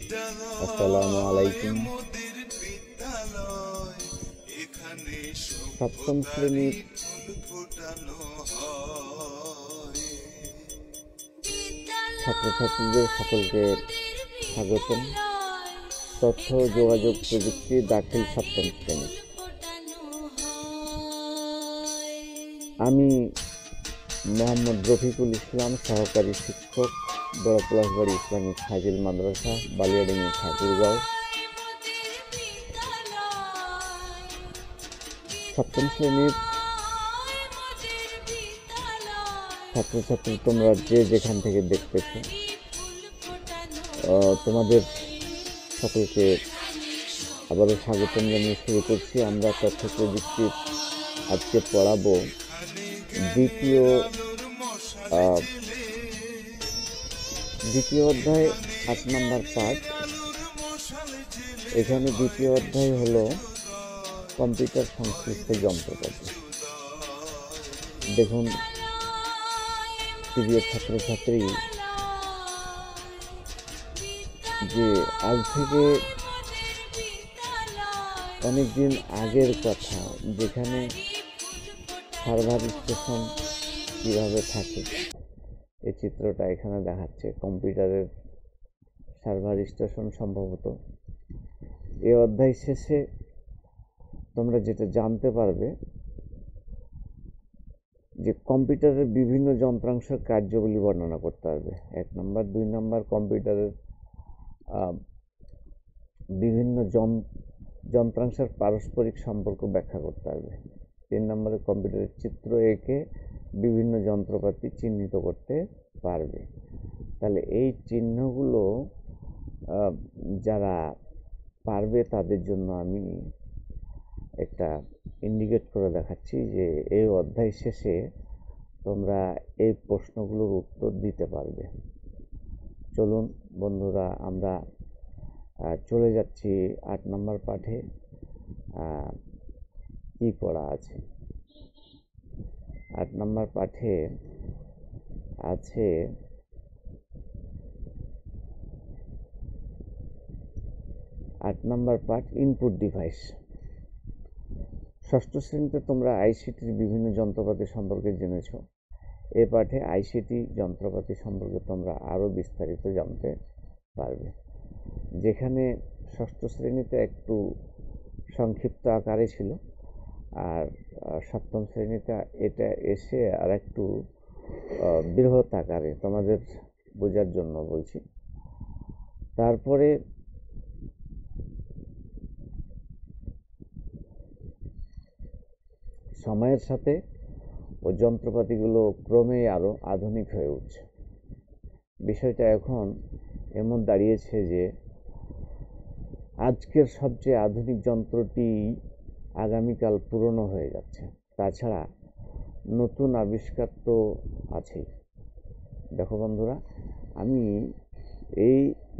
আসসালামু আলাইকুম। সপ্তম শ্রেণীর ছাত্রছাত্রীদের সকলকে স্বাগতম। তথ্য ও যোগাযোগ প্রযুক্তি দাখিল সপ্তম শ্রেণী। আমি মোহাম্মদ রফিকুল ইসলাম, সহকারী শিক্ষক, বড় পলাশবাড়ি ইসলামিক ফাজিল মাদ্রাসা, বালিয়াডাঙ্গি, ঠাকুরগাঁও। সপ্তম শ্রেণীর ছাত্রছাত্রী তোমরা যে যেখান থেকে দেখতেছ, তোমাদের সকলকে আবারও স্বাগতম জানিয়ে শুরু করছি। আমরা তথ্য প্রযুক্তির আজকে পড়াবো দ্বিতীয় অধ্যায় 8 নম্বর পাঠ। এখানে দ্বিতীয় অধ্যায় হলো কম্পিউটার সংশ্লিষ্ট যন্ত্রপাতি। দেখুন প্রিয় ছাত্রছাত্রী, যে আজ থেকে অনেকদিন আগের কথা, যেখানে সার্ভার স্টেশন কিভাবে থাকে, এই চিত্রটা এখানে দেখাচ্ছে কম্পিউটারের সার্ভার স্টেশন। সম্ভবত এই অধ্যায় শেষে তোমরা যেটা জানতে পারবে যে কম্পিউটারের বিভিন্ন যন্ত্রাংশের কার্যাবলী বর্ণনা করতে পারবে। 1 নম্বর। 2 নম্বর, কম্পিউটারের বিভিন্ন যন্ত্রাংশের পারস্পরিক সম্পর্ক ব্যাখ্যা করতে পারবে। 3 নম্বরে, কম্পিউটারের চিত্র এঁকে বিভিন্ন যন্ত্রপাতি চিহ্নিত করতে পারবে। তাহলে এই চিহ্নগুলো যারা পারবে তাদের জন্য আমি একটা ইন্ডিকেট করে দেখাচ্ছি যে এই অধ্যায় শেষে তোমরা এই প্রশ্নগুলোর উত্তর দিতে পারবে। চলুন বন্ধুরা, আমরা চলে যাচ্ছি 8 নম্বর পাঠে। কি পড়া আছে 8 নম্বর পাঠে? আছে 8 নম্বর পাঠ ইনপুট ডিভাইস। ষষ্ঠ শ্রেণীতে তোমরা আইসিটির বিভিন্ন যন্ত্রপাতি সম্পর্কে জেনেছ। এ পাঠে আইসিটি যন্ত্রপাতি সম্পর্কে তোমরা আরও বিস্তারিত জানতে পারবে। যেখানে ষষ্ঠ শ্রেণীতে একটু সংক্ষিপ্ত আকারে ছিল, আর সপ্তম শ্রেণীতে এটা এসে আর একটু বৃহৎ আকারে, তোমাদের বোঝার জন্য বলছি। তারপরে সময়ের সাথে ও যন্ত্রপাতিগুলো ক্রমেই আরও আধুনিক হয়ে উঠছে। বিষয়টা এখন এমন দাঁড়িয়েছে যে আজকের সবচেয়ে আধুনিক যন্ত্রটি আগামীকাল পুরনো হয়ে যাচ্ছে। তাছাড়া নতুন আবিষ্কার তো আছেই। দেখো বন্ধুরা, আমি এই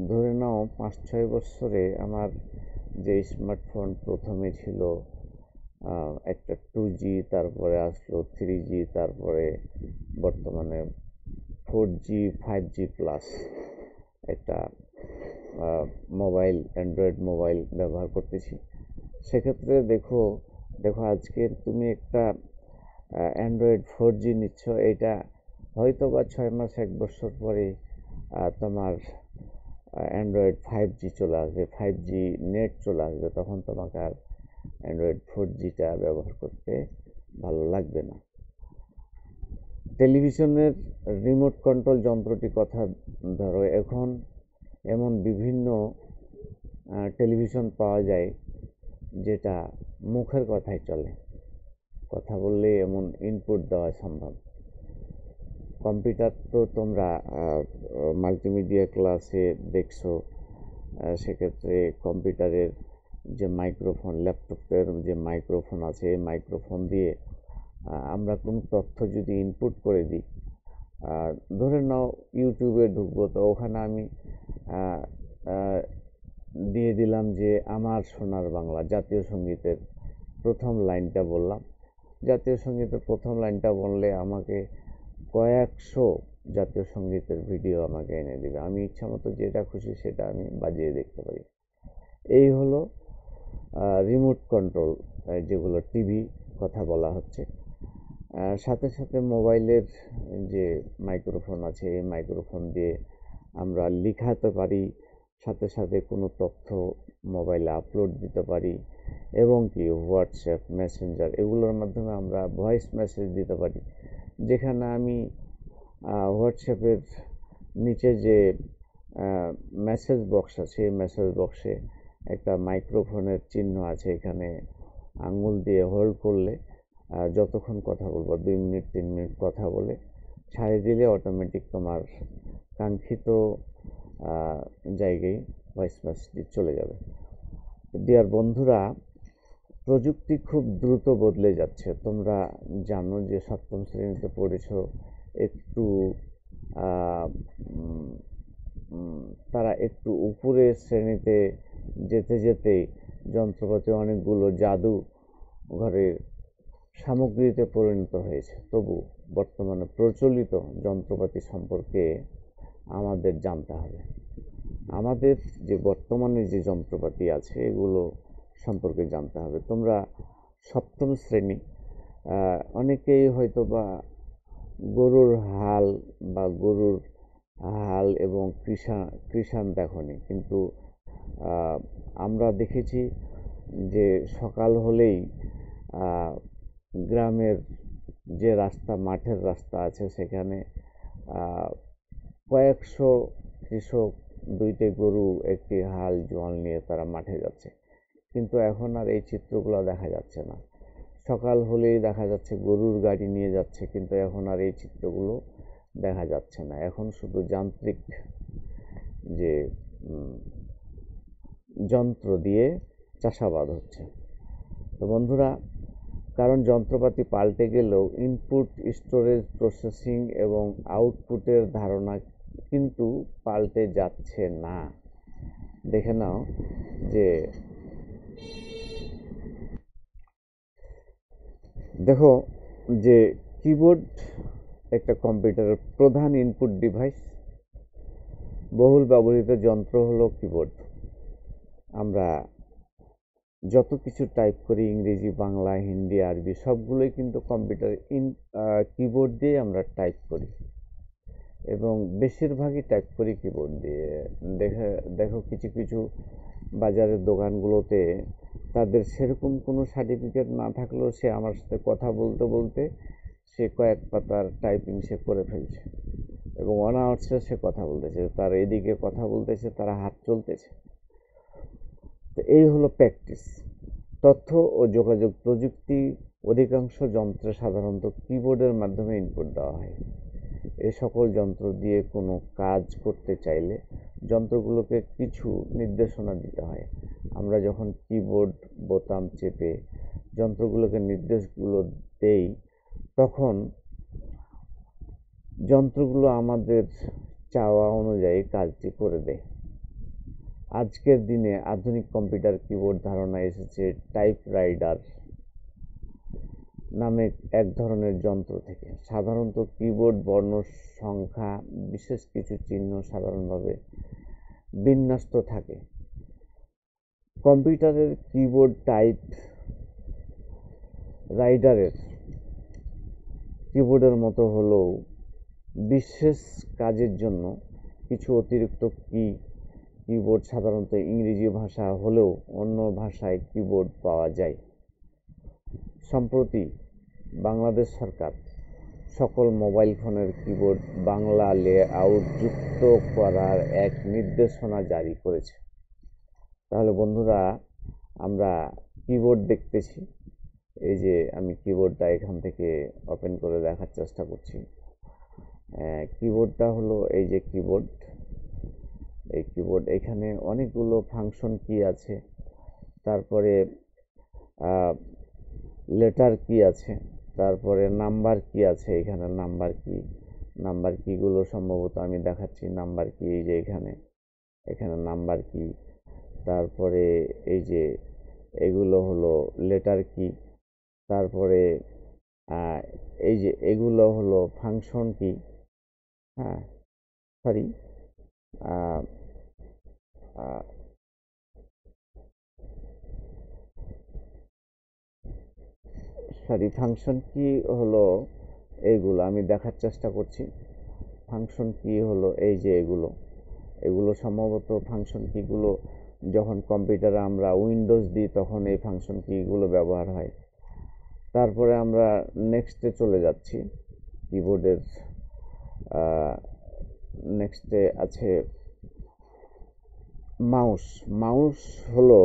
ধরে নাও 5-6 বছরে আমার যে স্মার্টফোন প্রথমে ছিল একটা 2G, তারপরে আসলো 3G, তারপরে বর্তমানে 4G 5G প্লাস একটা মোবাইল, অ্যান্ড্রয়েড মোবাইল ব্যবহার করতেছি। সেক্ষেত্রে দেখো আজকে তুমি একটা অ্যান্ড্রয়েড 4G নিচ্ছ, এটা হয়তো বা 6 মাস 1 বছর পরে তোমার অ্যান্ড্রয়েড 5G চলে আসবে, 5G নেট চলে আসবে। তখন তোমাকে আর অ্যান্ড্রয়েড 4Gটা ব্যবহার করতে ভালো লাগবে না। টেলিভিশনের রিমোট কন্ট্রোল যন্ত্রটির কথা ধরো, এখন এমন বিভিন্ন টেলিভিশন পাওয়া যায় যেটা মুখের কথাই চলে, কথা বললে এমন ইনপুট দেওয়া সম্ভব। কম্পিউটার তো তোমরা মাল্টিমিডিয়া ক্লাসে দেখছো। সেক্ষেত্রে কম্পিউটারের যে মাইক্রোফোন, ল্যাপটপের যে মাইক্রোফোন আছে, এই মাইক্রোফোন দিয়ে আমরা কোনো তথ্য যদি ইনপুট করে দিই, ধরে নাও ইউটিউবে ঢুকবো, তো ওখানে আমি দিয়ে দিলাম যে আমার সোনার বাংলা জাতীয় সঙ্গীতের প্রথম লাইনটা বললাম। জাতীয় সঙ্গীতের প্রথম লাইনটা বললে আমাকে কয়েকশো জাতীয় সঙ্গীতের ভিডিও আমাকে এনে দিবে, আমি ইচ্ছা মতো যেটা খুশি সেটা আমি বাজিয়ে দেখতে পারি। এই হলো রিমোট কন্ট্রোল, যেগুলো টিভি কথা বলা হচ্ছে। সাথে সাথে মোবাইলের যে মাইক্রোফোন আছে, এই মাইক্রোফোন দিয়ে আমরা লিখাতে পারি, সাথে সাথে কোনো তথ্য মোবাইলে আপলোড দিতে পারি, এবং কি হোয়াটসঅ্যাপ, মেসেঞ্জার এগুলোর মাধ্যমে আমরা ভয়েস মেসেজ দিতে পারি। যেখানে আমি হোয়াটসঅ্যাপের নিচে যে মেসেজ বক্স আছে, এই মেসেজ বক্সে একটা মাইক্রোফোনের চিহ্ন আছে, এখানে আঙুল দিয়ে হোল্ড করলে যতক্ষণ কথা বলবো 2 মিনিট 3 মিনিট কথা বলে ছাড়ে দিলে অটোমেটিক তোমার কাঙ্ক্ষিত জায়গায় ভয়েস মেসেজটি চলে যাবে। ডিয়ার বন্ধুরা, প্রযুক্তি খুব দ্রুত বদলে যাচ্ছে। তোমরা জানো যে সপ্তম শ্রেণীতে পড়েছো, একটু তারা একটু উপরের শ্রেণীতে যেতে যেতেই যন্ত্রপাতি অনেকগুলো জাদু ঘরের সামগ্রীতে পরিণত হয়েছে। তবু বর্তমানে প্রচলিত যন্ত্রপাতি সম্পর্কে আমাদের জানতে হবে। আমাদের যে বর্তমানে যে যন্ত্রপাতি আছে এগুলো সম্পর্কে জানতে হবে। তোমরা সপ্তম শ্রেণী, অনেকেই হয়তো বা গরুর হাল বা গরুর হাল এবং কৃষাণ দেখনি, কিন্তু আমরা দেখেছি যে সকাল হলেই গ্রামের যে রাস্তা, মাঠের রাস্তা আছে, সেখানে কয়েকশো কৃষক, 2টি গরু, একটি হাল জোয়াল নিয়ে তারা মাঠে যাচ্ছে। কিন্তু এখন আর এই চিত্রগুলো দেখা যাচ্ছে না। সকাল হলেই দেখা যাচ্ছে গরুর গাড়ি নিয়ে যাচ্ছে, কিন্তু এখন আর এই চিত্রগুলো দেখা যাচ্ছে না। এখন শুধু যান্ত্রিক যে যন্ত্র দিয়ে চাষাবাদ হচ্ছে। তো বন্ধুরা, কারণ যন্ত্রপাতি পাল্টে গেলেও ইনপুট, স্টোরেজ, প্রসেসিং এবং আউটপুটের ধারণা কিন্তু পাল্টে যাচ্ছে না। দেখে নাও যে দেখো যে কিবোর্ড একটা কম্পিউটারের প্রধান ইনপুট ডিভাইস। বহুল ব্যবহৃত যন্ত্র হলো কিবোর্ড। আমরা যত কিছু টাইপ করি, ইংরেজি, বাংলা, হিন্দি, আরবি, সবগুলোই কিন্তু কম্পিউটার কিবোর্ড দিয়ে আমরা টাইপ করি, এবং বেশিরভাগই টাইপ করি কিবোর্ড দিয়ে। দেখো কিছু কিছু বাজারের দোকানগুলোতে তাদের সেরকম কোনো সার্টিফিকেট না থাকলেও সে আমার সাথে কথা বলতে বলতে সে কয়েক পাতার টাইপিং সে করে ফেলছে, এবং অনায়াসে সে কথা বলতেছে, তার এদিকে কথা বলতেছে, তার হাত চলতেছে। তো এই হলো প্র্যাকটিস। তথ্য ও যোগাযোগ প্রযুক্তি, অধিকাংশ যন্ত্রে সাধারণত কিবোর্ডের মাধ্যমে ইনপুট দেওয়া হয়। এই সকল যন্ত্র দিয়ে কোনো কাজ করতে চাইলে যন্ত্রগুলোকে কিছু নির্দেশনা দিতে হয়। আমরা যখন কিবোর্ড বোতাম চেপে যন্ত্রগুলোকে নির্দেশগুলো দেই, তখন যন্ত্রগুলো আমাদের চাওয়া অনুযায়ী কাজটি করে দেয়। আজকের দিনে আধুনিক কম্পিউটার কিবোর্ড ধারণা এসেছে টাইপরাইটার নামে এক ধরনের যন্ত্র থেকে। সাধারণত কিবোর্ড বর্ণ সংখ্যা, বিশেষ কিছু চিহ্ন সাধারণভাবে বিন্যস্ত থাকে। কম্পিউটারের কিবোর্ড টাইপ রাইটারের কিবোর্ডের মতো হলেও বিশেষ কাজের জন্য কিছু অতিরিক্ত কিবোর্ড সাধারণত ইংরেজি ভাষা হলেও অন্য ভাষায় কিবোর্ড পাওয়া যায়। সম্প্রতি বাংলাদেশ সরকার সকল মোবাইল ফোনের কিবোর্ড বাংলা লেআউট যুক্ত করার এক নির্দেশনা জারি করেছে। তাহলে বন্ধুরা, আমরা কিবোর্ড দেখতেছি। এই যে আমি কিবোর্ডটা এখান থেকে ওপেন করে দেখার চেষ্টা করছি। কিবোর্ডটা হলো এই যে কিবোর্ড, এই কিবোর্ড, এখানে অনেকগুলো ফাংশন কি আছে, তারপরে লেটার কি আছে, তারপরে নাম্বার কি আছে, এখানে নাম্বার কিগুলো সম্ভবত আমি দেখাচ্ছি। নাম্বার কি এই যে এখানে নাম্বার কি, তারপরে এই যে এগুলো হলো লেটার কি, তারপরে এই যে এগুলো হলো ফাংশন কি, হ্যাঁ, সরি, ফাংশন কি হলো এইগুলো আমি দেখার চেষ্টা করছি। ফাংশন কি হলো এই যে এগুলো, এগুলো সম্ভবত ফাংশন কিগুলো যখন কম্পিউটারে আমরা উইন্ডোজ দিই তখন এই ফাংশন কিগুলো ব্যবহার হয়। তারপরে আমরা নেক্সটে চলে যাচ্ছি। কিবোর্ডের নেক্সটে আছে মাউস। মাউস হলো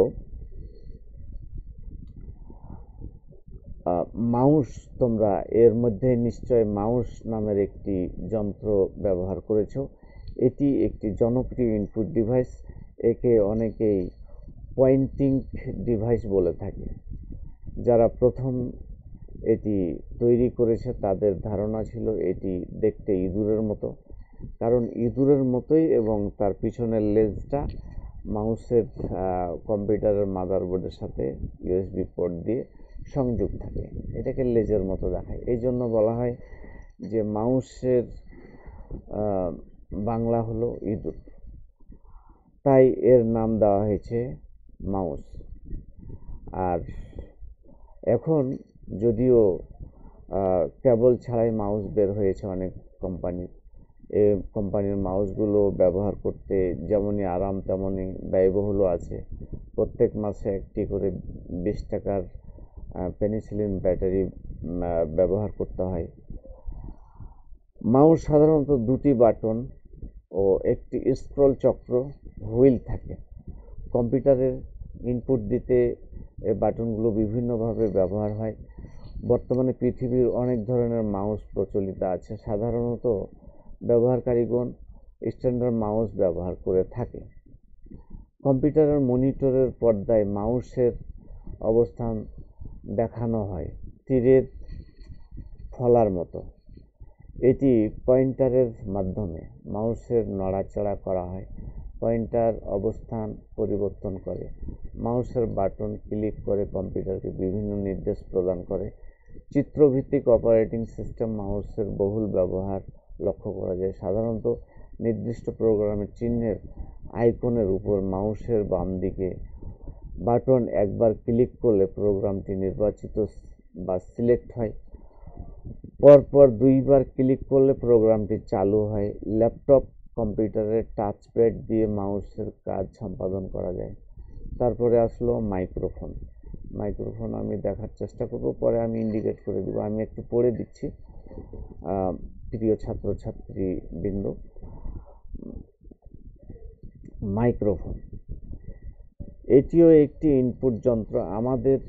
মাউস, তোমরা এর মধ্যে নিশ্চয় মাউস নামের একটি যন্ত্র ব্যবহার করেছো। এটি একটি জনপ্রিয় ইনপুট ডিভাইস। একে অনেকেই পয়েন্টিং ডিভাইস বলে থাকে। যারা প্রথম এটি তৈরি করেছে তাদের ধারণা ছিল এটি দেখতে ইঁদুরের মতো, কারণ ইঁদুরের মতোই এবং তার পিছনের লেজটা মাউসের কম্পিউটারের মাদারবোর্ডের সাথে ইউএসবি পোর্ট দিয়ে সংযোগ থাকে, এটাকে লেজের মতো দেখায়। এই জন্য বলা হয় যে মাউসের বাংলা হলো ইঁদুর, তাই এর নাম দেওয়া হয়েছে মাউস। আর এখন যদিও কেবল ছাড়াই মাউস বের হয়েছে অনেক কোম্পানির, এই কোম্পানির মাউসগুলো ব্যবহার করতে যেমনই আরাম তেমনই ব্যয়বহুলও আছে। প্রত্যেক মাসে একটি করে 20 টাকার পেনিসিলিন ব্যাটারি ব্যবহার করতে হয়। মাউস সাধারণত দুটি বাটন ও একটি স্ক্রল চক্র হুইল থাকে। কম্পিউটারের ইনপুট দিতে এই বাটনগুলো বিভিন্নভাবে ব্যবহার হয়। বর্তমানে পৃথিবীর অনেক ধরনের মাউস প্রচলিত আছে। সাধারণত ব্যবহারকারীগণ স্ট্যান্ডার্ড মাউস ব্যবহার করে থাকে। কম্পিউটারের মনিটরের পর্দায় মাউসের অবস্থান দেখানো হয় তীরের ফলার মতো। এটি পয়েন্টারের মাধ্যমে মাউসের নড়াচড়া করা হয়। পয়েন্টার অবস্থান পরিবর্তন করে মাউসের বাটন ক্লিক করে কম্পিউটারকে বিভিন্ন নির্দেশ প্রদান করে। চিত্রভিত্তিক অপারেটিং সিস্টেম মাউসের বহুল ব্যবহার লক্ষ্য করা যায়। সাধারণত নির্দিষ্ট প্রোগ্রামের চিহ্নের আইকনের উপর মাউসের বাম দিকে বাটন একবার ক্লিক করলে প্রোগ্রামটি নির্বাচিত বা সিলেক্ট হয়। পরপর দুইবার ক্লিক করলে প্রোগ্রামটি চালু হয়। ল্যাপটপ কম্পিউটারের টাচপ্যাড দিয়ে মাউসের কাজ সম্পাদন করা যায়। তারপরে আসলো মাইক্রোফোন। মাইক্রোফোন আমি দেখার চেষ্টা করব, পরে আমি ইন্ডিকেট করে দেবো। আমি একটু পড়ে দিচ্ছি প্রিয় ছাত্রছাত্রী বৃন্দ। মাইক্রোফোন এটিও একটি ইনপুট যন্ত্র। আমাদের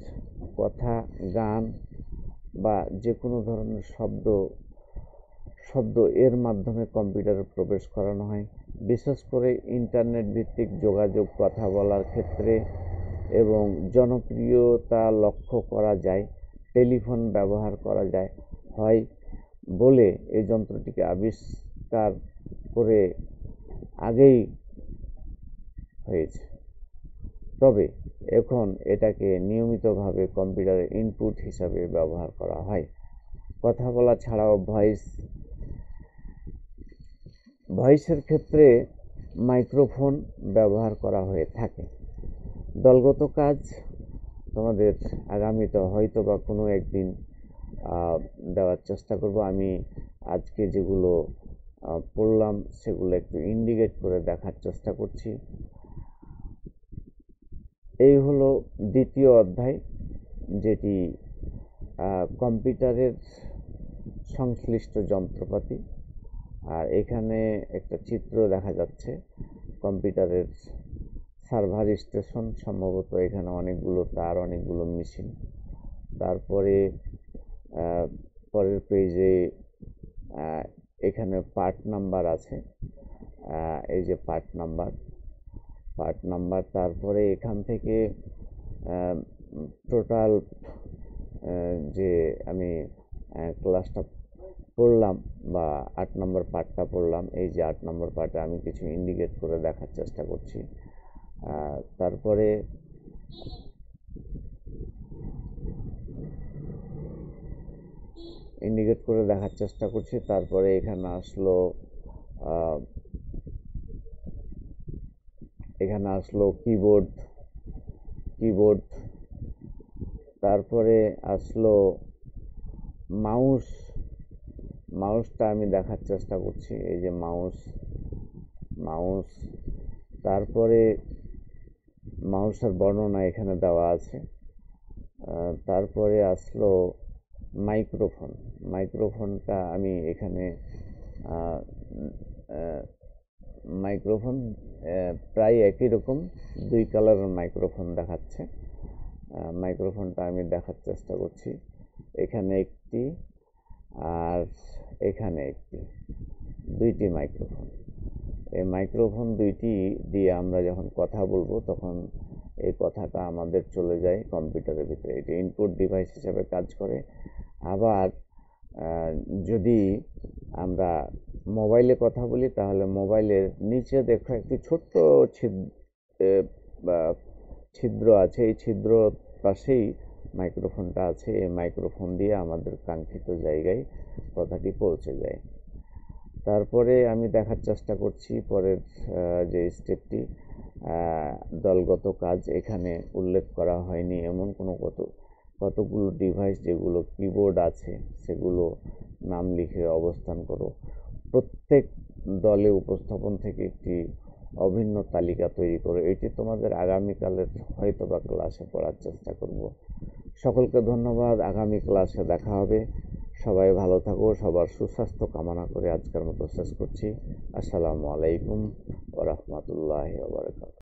কথা, গান বা যে কোনো ধরনের শব্দ এর মাধ্যমে কম্পিউটারে প্রবেশ করানো হয়। বিশেষ করে ইন্টারনেট ভিত্তিক যোগাযোগ, কথা বলার ক্ষেত্রে এবং জনপ্রিয়তা লক্ষ্য করা যায়। টেলিফোন ব্যবহার করা যায় হয় বলে এই যন্ত্রটিকে আবিষ্কার করে আগেই হয়েছে, তবে এখন এটাকে নিয়মিতভাবে কম্পিউটারের ইনপুট হিসাবে ব্যবহার করা হয়। কথা বলা ছাড়াও ভয়েসের ক্ষেত্রে মাইক্রোফোন ব্যবহার করা হয়ে থাকে। দলগত কাজ তোমাদের আগামীতে হয়তো বা কোনো একদিন দেওয়ার চেষ্টা করব। আমি আজকে যেগুলো পড়লাম সেগুলো একটু ইন্ডিকেট করে দেখার চেষ্টা করছি। এই হলো দ্বিতীয় অধ্যায়, যেটি কম্পিউটারের সংশ্লিষ্ট যন্ত্রপাতি। আর এখানে একটা চিত্র দেখা যাচ্ছে কম্পিউটারের সার্ভার স্টেশন। সম্ভবত এখানে অনেকগুলো তার, অনেকগুলো মেশিন। তারপরে পরের পেজে এখানে পার্ট নাম্বার আছে, এই যে পার্ট নাম্বার। তারপরে এখান থেকে টোটাল যে আমি ক্লাসটা পড়লাম বা 8 নম্বর পার্টটা পড়লাম, এই যে 8 নম্বর পার্টে আমি কিছু ইন্ডিকেট করে দেখার চেষ্টা করছি। তারপরে ইন্ডিকেট করে দেখার চেষ্টা করছি। তারপরে এখানে আসলো আহ, এখানে আসলো কিবোর্ড, কিবোর্ড তারপরে আসলো মাউস, মাউসটা আমি দেখার চেষ্টা করছি, এই যে মাউস, মাউস তারপরে মাউসের বর্ণনা এখানে দেওয়া আছে। তারপরে আসলো মাইক্রোফোন, মাইক্রোফোনটা আমি এখানে আহ, আহ, মাইক্রোফোন প্রায় একই রকম, দুই কালারের মাইক্রোফোন দেখাচ্ছে। মাইক্রোফোনটা আমি দেখার চেষ্টা করছি, এখানে একটি আর এখানে একটি, দুইটি মাইক্রোফোন। এই মাইক্রোফোন দুইটি দিয়ে আমরা যখন কথা বলবো তখন এই কথাটা আমাদের চলে যায় কম্পিউটারের ভিতরে, এটি ইনপুট ডিভাইস হিসেবে কাজ করে। আবার যদি আমরা মোবাইলে কথা বলি তাহলে মোবাইলের নিচে দেখো একটি ছোট্ট ছিদ্র আছে, এই ছিদ্র পাশেই মাইক্রোফোনটা আছে, এই মাইক্রোফোন দিয়ে আমাদের কাঙ্ক্ষিত জায়গায় কথাটি পৌঁছে যায়। তারপরে আমি দেখার চেষ্টা করছি পরের যে স্টেপটি, দলগত কাজ এখানে উল্লেখ করা হয়নি এমন কতগুলো ডিভাইস যেগুলো কিবোর্ড আছে সেগুলো নাম লিখে অবস্থান করো। প্রত্যেক দলে উপস্থাপন থেকে একটি অভিন্ন তালিকা তৈরি করো। এটি তোমাদের আগামীকালের হয়তোবা ক্লাসে পড়ার চেষ্টা করব। সকলকে ধন্যবাদ, আগামী ক্লাসে দেখা হবে। সবাই ভালো থাকো, সবার সুস্বাস্থ্য কামনা করে আজকের মতো শেষ করছি। আসসালামু আলাইকুম ওয়া রাহমাতুল্লাহি ওয়া বারাকাতুহু।